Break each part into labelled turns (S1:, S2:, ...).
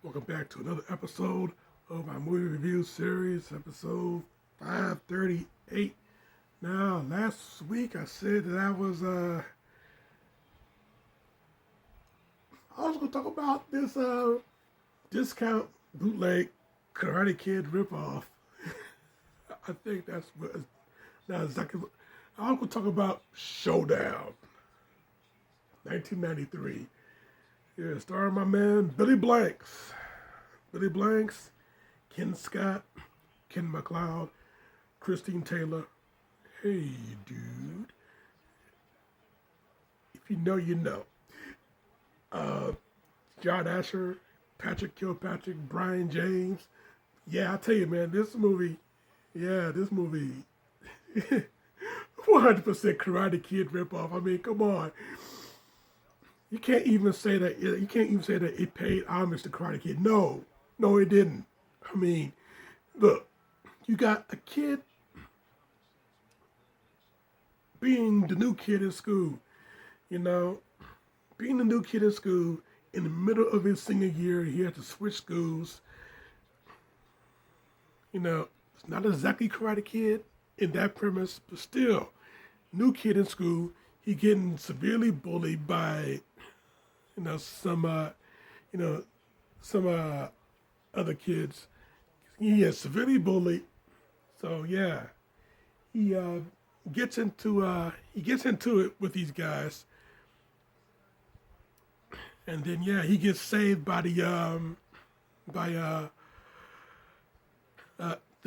S1: Welcome back to another episode of my movie review series, episode 538. Now, last week I said that I was going to talk about this discount bootleg Karate Kid ripoff. I think that's what, not exactly what, I was going to talk about Showdown, 1993. Yeah, starring my man Billy Blanks. Billy Blanks, Ken Scott, Ken McLeod, Christine Taylor. Hey, dude. If you know, you know. John Asher, Patrick Kilpatrick, Brian James. Yeah, I tell you, man, this movie, 100% Karate Kid ripoff. I mean, come on. You can't even say that. You can't even say that it paid homage to Karate Kid. No, it didn't. I mean, look, you got a kid being the new kid in school. You know, being the new kid in school in the middle of his senior year, he had to switch schools. You know, it's not exactly Karate Kid in that premise, but still, new kid in school. He getting severely bullied by some other kids. He is severely bullied. So yeah, he gets into it with these guys, and then yeah, he gets saved by the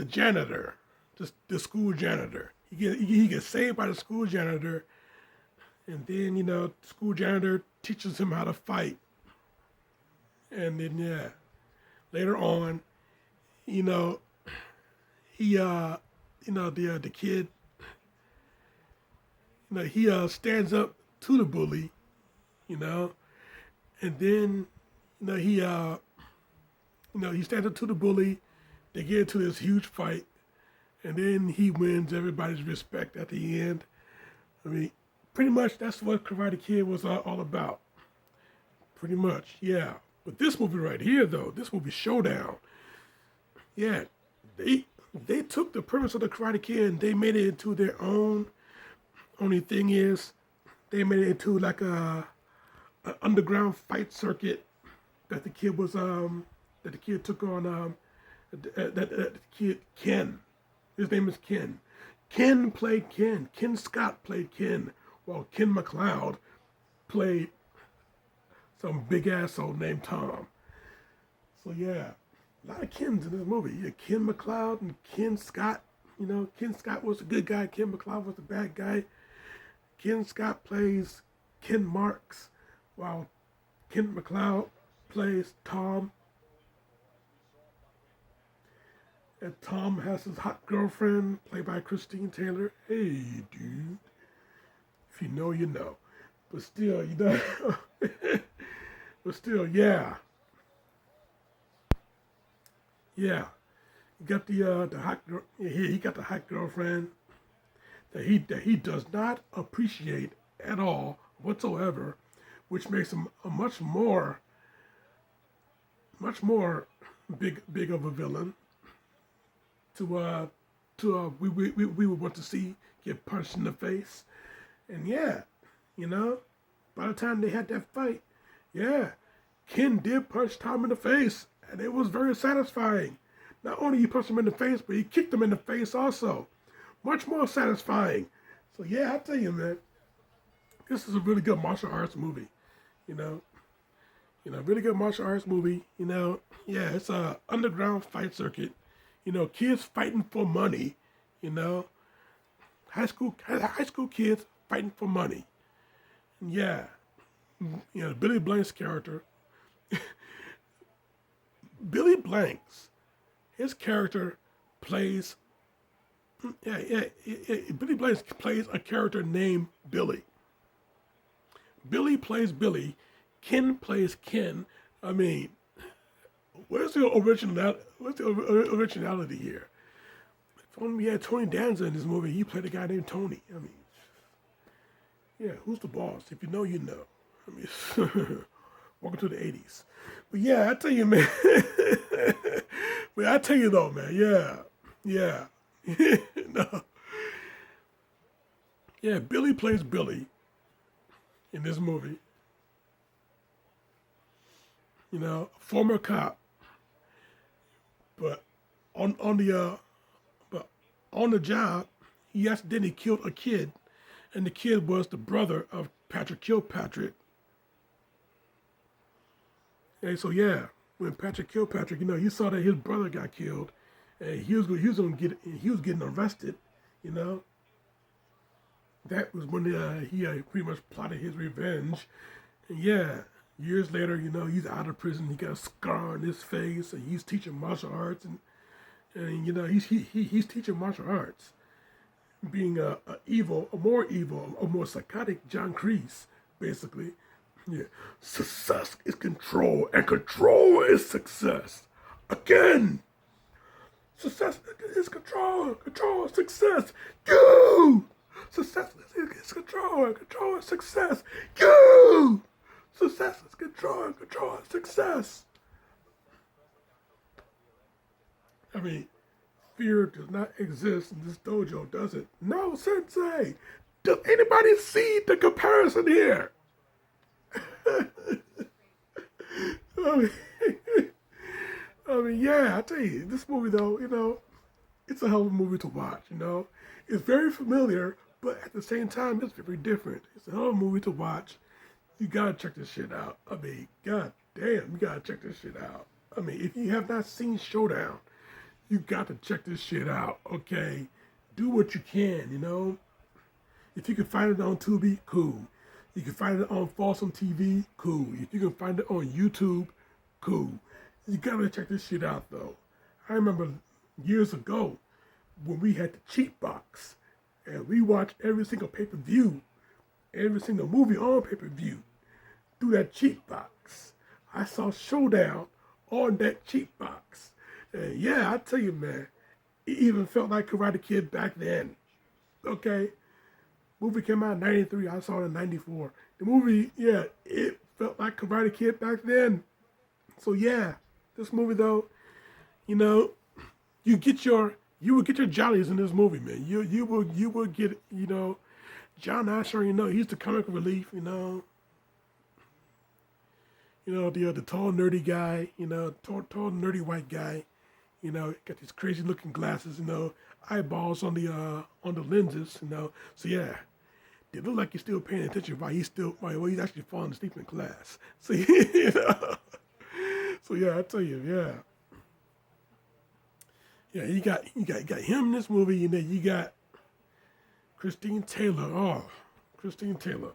S1: janitor, the school janitor. He gets saved by the school janitor, and then the school janitor teaches him how to fight, and then yeah. Later on, he the kid, he stands up to the bully, and then he stands up to the bully. They get into this huge fight, and then he wins everybody's respect at the end. I mean, pretty much that's what Karate Kid was all about. Pretty much, yeah. But this movie right here, though, this movie Showdown, yeah, they took the premise of the Karate Kid and they made it into their own. Only thing is, they made it into like an underground fight circuit that the kid took on. That the kid Ken, his name is Ken. Ken played Ken. Ken Scott played Ken, while Ken McLeod played some big asshole named Tom. So yeah, a lot of Kens in this movie. Yeah, Ken McLeod and Ken Scott. Ken Scott was the good guy. Ken McLeod was the bad guy. Ken Scott plays Ken Marks, while Ken McLeod plays Tom. And Tom has his hot girlfriend, played by Christine Taylor. Hey, dude. If you know, you know. But still, But still, yeah. Yeah. He got the hot girl. He got the hot girlfriend that he does not appreciate at all whatsoever, which makes him a much more big of a villain we would want to see get punched in the face. And yeah, by the time they had that fight, yeah, Ken did punch Tom in the face, and it was very satisfying. Not only he punched him in the face, but he kicked him in the face also. Much more satisfying. So yeah, I tell you, man, this is a really good martial arts movie. Really good martial arts movie. Yeah, it's a underground fight circuit. Kids fighting for money. High school kids fighting for money. And yeah, Billy Blanks' character. Billy Blanks, his character plays. Billy Blanks plays a character named Billy. Billy plays Billy. Ken plays Ken. I mean, where's the originality here? If only we had Tony Danza in this movie, he played a guy named Tony. I mean, yeah, who's the boss? If you know, you know. I mean, Welcome to the 80s. But yeah, I tell you, man. But I tell you though, man. Yeah. No. Yeah, Billy plays Billy in this movie. A former cop, but on but on the job, he accidentally killed a kid, and the kid was the brother of Patrick Kilpatrick. And so yeah, when Patrick Kilpatrick, he saw that his brother got killed, and he was getting arrested. You know, that was when he pretty much plotted his revenge. And yeah, years later, he's out of prison. He got a scar on his face, and he's teaching martial arts, and he's teaching martial arts, being a more psychotic John Kreese, basically. Yeah, success is control, and control is success. Again, success is control, control is success. You, success is control, and control is success. You, success is control, and control is success. I mean, fear does not exist in this dojo, does it? No, Sensei. Does anybody see the comparison here? I mean, yeah, I tell you, this movie though, it's a hell of a movie to watch. It's very familiar, but at the same time, it's very different. It's a hell of a movie to watch. You gotta check this shit out. I mean, god damn, you gotta check this shit out. I mean, if you have not seen Showdown, you got to check this shit out, okay? Do what you can. If you can find it on Tubi, cool. You can find it on Folsom TV, cool. If you can find it on YouTube, cool. You gotta check this shit out, though. I remember years ago when we had the cheap box, and we watched every single pay-per-view, every single movie on pay-per-view through that cheap box. I saw Showdown on that cheap box. And yeah, I tell you, man, it even felt like Karate Kid back then. Okay? Movie came out in 93, I saw it in 94. The movie, yeah, it felt like Karate Kid back then. So yeah, this movie though, you would get your jollies in this movie, man. You will get, John Asher, he's the comic relief, the tall nerdy guy, tall nerdy white guy, got these crazy looking glasses, eyeballs on the lenses, So yeah, they look like he's still paying attention while he's actually falling asleep in class. So so yeah, I tell you, yeah, you got him in this movie, and then you got Christine Taylor. Oh, Christine Taylor,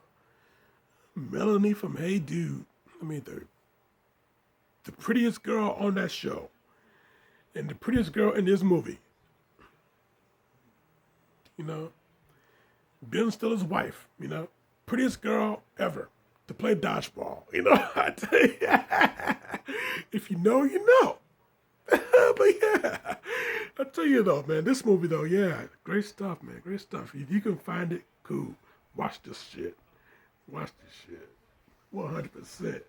S1: Melanie from Hey Dude. I mean, the prettiest girl on that show, and the prettiest girl in this movie. Ben Stiller's wife, prettiest girl ever to play dodgeball. I tell you, if you know, you know. But yeah, I tell you though, man, this movie though, yeah, great stuff, man, great stuff. If you can find it, cool. Watch this shit. Watch this shit. 100%.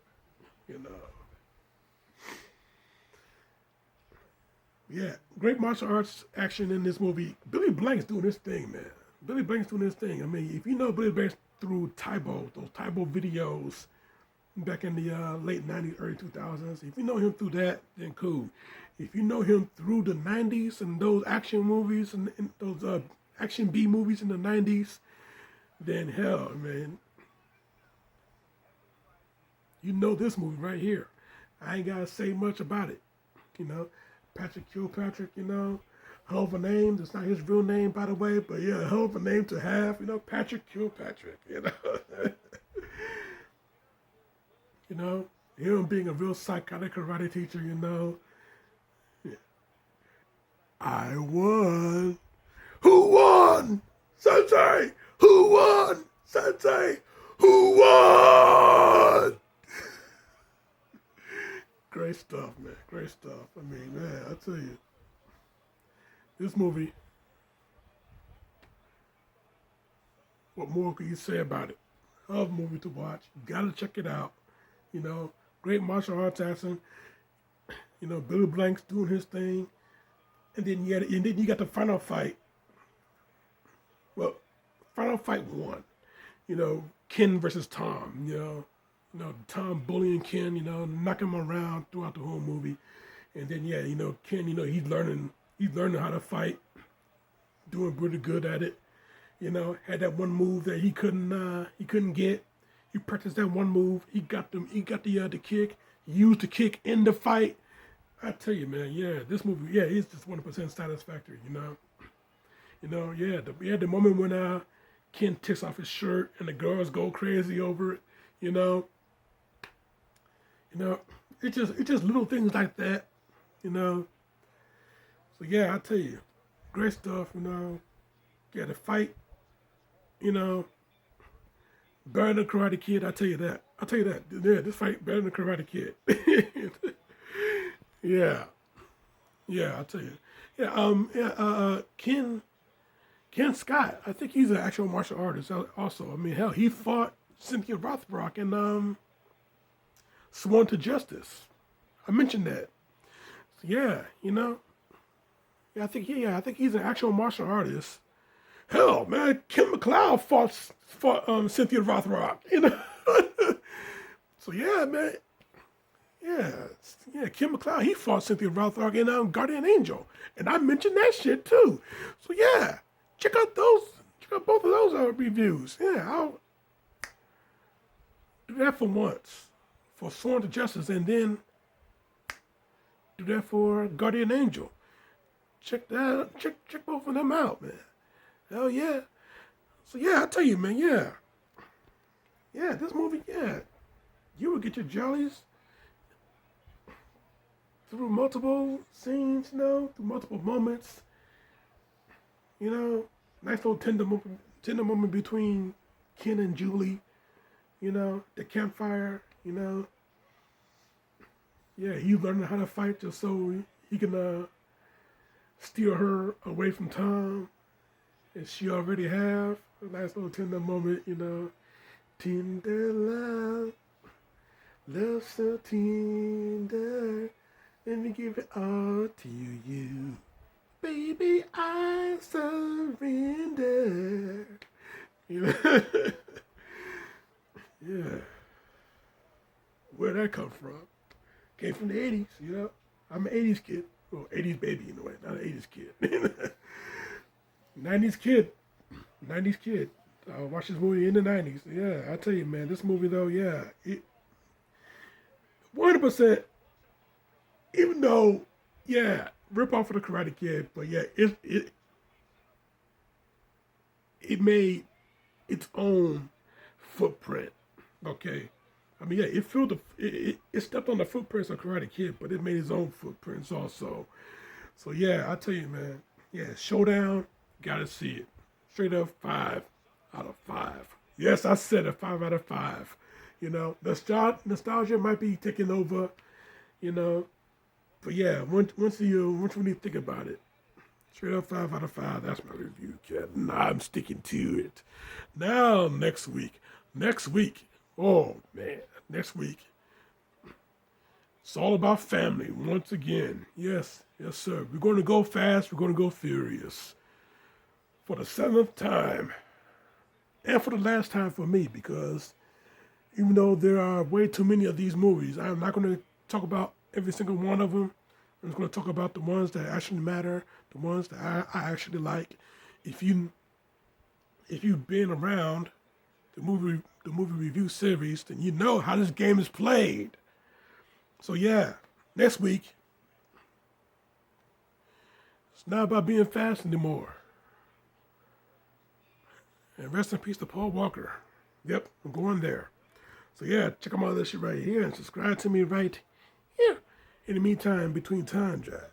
S1: Yeah, great martial arts action in this movie. Billy Blank's doing this thing, man. Billy Blank's doing this thing. I mean, if you know Billy Blank through those Tybo videos back in the late 90s, early 2000s, if you know him through that, then cool. If you know him through the 90s and those action movies and those action B movies in the 90s, then hell, man, you know this movie right here. I ain't got to say much about it, Patrick Kilpatrick, hell of a name. That's not his real name, by the way, but yeah, hell of a name to have, Patrick Kilpatrick, him being a real psychotic karate teacher, Yeah. I won. Who won? Sensei! Who won? Sensei! Who won? Great stuff, man. Great stuff. I mean, man, I tell you, this movie, what more can you say about it? Hell of a movie to watch. You gotta check it out. great martial arts action. Billy Blank's doing his thing, and then you got the final fight. Well, final fight one. Ken versus Tom. Tom bullying Ken. Knocking him around throughout the whole movie, and then Ken. He's learning how to fight, doing pretty good at it. Had that one move that he couldn't get. He practiced that one move. He got them. He got the kick. He used the kick in the fight. I tell you, man, yeah, this movie, yeah, it's just 100% satisfactory. The moment when Ken takes off his shirt and the girls go crazy over it. You know, it's just little things like that. So yeah, I tell you, great stuff. Yeah, the fight. Better than Karate Kid. I tell you that. Yeah, this fight better than Karate Kid. Yeah, yeah, I'll tell you. Ken Scott. I think he's an actual martial artist. Also, I mean, hell, he fought Cynthia Rothrock and Sworn to Justice. I mentioned that. So, yeah, yeah, I think he's an actual martial artist. Hell, man, Kim McLeod fought Cynthia Rothrock. So yeah, man. Yeah, Kim McLeod, he fought Cynthia Rothrock in Guardian Angel. And I mentioned that shit too. So yeah, check out both of those reviews. Yeah, I'll do that for once. For Sworn to Justice, and then do that for Guardian Angel. Check both of them out, man. Hell yeah. So yeah, I tell you, man, yeah. Yeah, this movie, yeah. You will get your jollies through multiple scenes, through multiple moments. Nice little tender moment between Ken and Julie. The campfire. Yeah, he's learning how to fight just so he can steer her away from Tom, as she already have. A nice little tender moment. Tender love, love so tender. Let me give it all to you. Baby, I surrender. Yeah. Where'd that come from? Came from the 80s, I'm an 80s kid. Well, 80s baby in a way, not an 80s kid. 90s kid. 90s kid. I watched this movie in the 90s. Yeah, I tell you, man, this movie, though, yeah. 100%. Even though, yeah, rip off of the Karate Kid, but yeah, it made its own footprint. Okay, I mean, yeah, it stepped on the footprints of Karate Kid, but it made its own footprints also. So yeah, I tell you, man, yeah, Showdown, gotta see it. Straight up 5 out of 5. Yes, I said a 5 out of 5. Nostalgia might be taking over. But yeah, once when you think about it, straight up 5 out of 5. That's my review, kid. And I'm sticking to it. Now next week, oh man, next week, it's all about family once again. Yes, sir. We're going to go fast. We're going to go furious for the 7th time, and for the last time for me, because even though there are way too many of these movies, I'm not going to talk about every single one of them. I'm just going to talk about the ones that actually matter, the ones that I actually like. If you've been around the movie review series, then you know how this game is played. So yeah, next week, it's not about being fast anymore. And rest in peace to Paul Walker. Yep, I'm going there. So yeah, check out all this shit right here and subscribe to me right here. In the meantime, between time, Jack.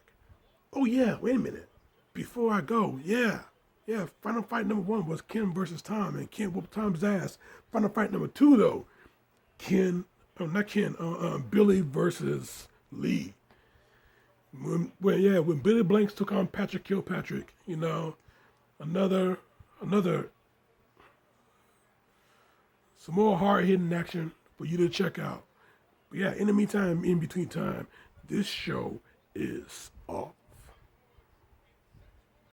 S1: Oh yeah, wait a minute. Before I go, yeah. Final fight number 1 was Ken versus Tom, and Ken whooped Tom's ass. Final fight number 2 though, Billy versus Lee. When Billy Blanks took on Patrick Kilpatrick, another some more hard hitting action for you to check out. But yeah, in the meantime, in between time, this show is off.